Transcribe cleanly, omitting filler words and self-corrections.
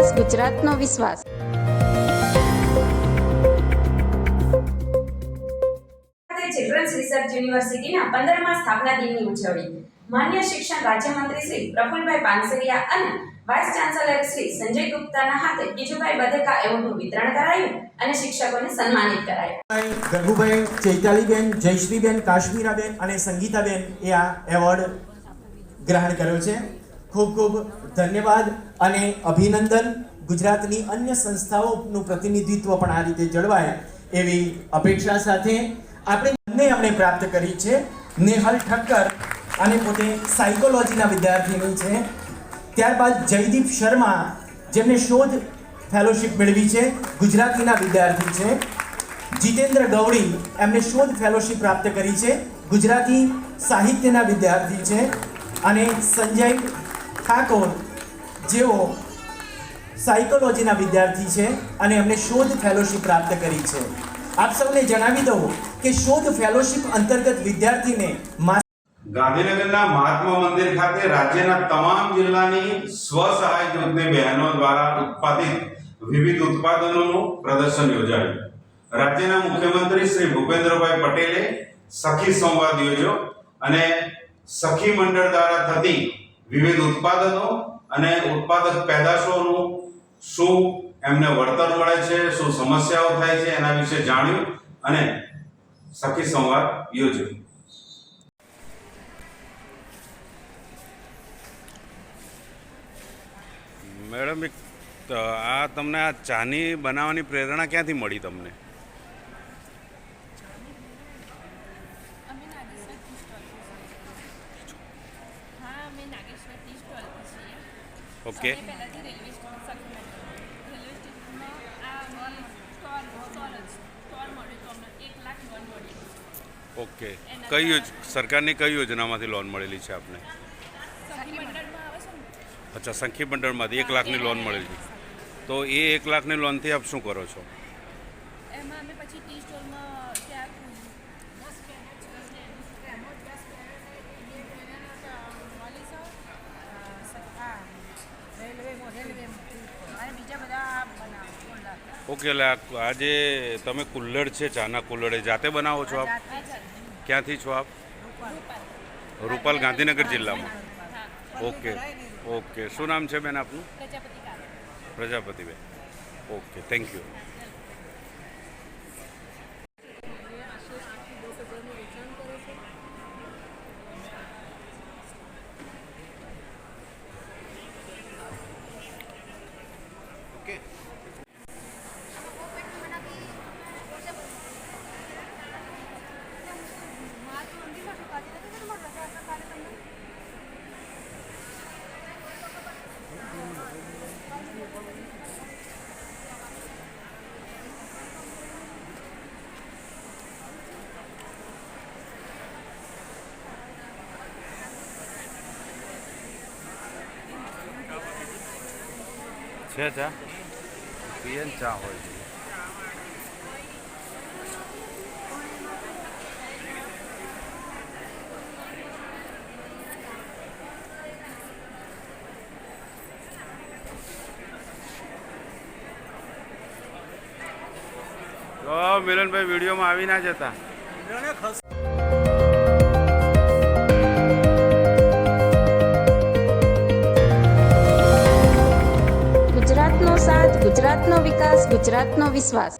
વિકાસ, ગુજરાતનો વિશ્વાસ. Children's research યુનિવર્સિટીના 15મા સ્થાપના દિનની ઉજવણી. માન્ય શિક્ષણ રાજ્યમંત્રી શ્રી પ્રફુલભાઈ પાનસરિયા અને વાઇસ ચાન્સેલર શ્રી સંજય ગુપ્તાના હાથે ગીજુભાઈ બધેકા એવોર્ડનું વિતરણ કરાયું અને શિક્ષકોને સન્માનિત કરાયા. ગંગુભાઈ, ચૈતાલીબેન, જયશ્રીબેન, કાશ્મીરાબેન અને સંગીતાબેન એ આ એવોર્ડ ગ્રહણ કર્યો છે. ખૂબ ખૂબ ધન્યવાદ અને અભિનંદન. ગુજરાતની અન્ય સંસ્થાઓનું પ્રતિનિધિત્વ પણ આ રીતે જળવાય એવી અપેક્ષા સાથે આપણે પ્રાપ્ત કરી છે. નેહલ ઠક્કર અને પોતે સાયકોલોજીના વિદ્યાર્થીની છે. ત્યારબાદ જયદીપ શર્મા, જેમને શોધ ફેલોશિપ મેળવી છે, ગુજરાતીના વિદ્યાર્થી છે. જીતેન્દ્ર ગૌડી, એમને શોધ ફેલોશિપ પ્રાપ્ત કરી છે, ગુજરાતી સાહિત્યના વિદ્યાર્થી છે. અને સંજય ઠાકોર, જેઓ સાયકોલોજીના વિદ્યાર્થી છે અને એમને શોધ ફેલોશિપ પ્રાપ્ત કરી છે. આપ સૌને જણાવી દઉં કે શોધ ફેલોશિપ અંતર્ગત વિદ્યાર્થીને ગાંધીનગરના મહાત્મા મંદિર ખાતે રાજ્યના તમામ જિલ્લાની સ્વસહાય જૂથની બહેનો દ્વારા ઉત્પાદિત વિવિધ ઉત્પાદનોનું પ્રદર્શન યોજાયું. રાજ્યના મુખ્યમંત્રી શ્રી ભૂપેન્દ્રભાઈ પટેલે સખી સંવાદ યોજ્યો અને સખી મંડળ દ્વારા થતી વિવિધ ઉત્પાદનો અને ઉત્પાદક પેદાશોનું શું એમને વળતર મળે છે, શું સમસ્યાઓ થાય છે, એના વિશે જાણ્યું અને સખી સંવાદ યોજ્યો. મેડમ, આ તમને આ ચાની બનાવવાની પ્રેરણા ક્યાંથી મળી તમને? ઓકે. ઓકે. કઈ સરકારની કઈ યોજનામાંથી લોન મળેલી છે આપને? અચ્છા, સખી મંડળમાંથી 1 લાખની લોન મળેલી. તો એ 1 લાખની લોનથી આપ શું કરો છો? એમાં અમે પછી ટી સ્ટોરમાં ત્યાં બીજા બધા બનાવો. ઓકે. એટલે આ જે તમે કુલ્લડ છે, ચાના કુલ્લડ, એ જાતે બનાવો છો આપ? ક્યાંથી છો આપ? રૂપાલ, ગાંધીનગર જિલ્લામાં. ઓકે. ઓકે. શું નામ છે બેન આપનું? પ્રજાપતિબેન. Okay, thank you. ઓકે. છે ચા? પીએન ચા હોય છે. તો મિલનભાઈ, વિડીયોમાં આવી ના જતા. ગુજરાતનો સાથ, ગુજરાતનો વિકાસ, ગુજરાતનો વિશ્વાસ.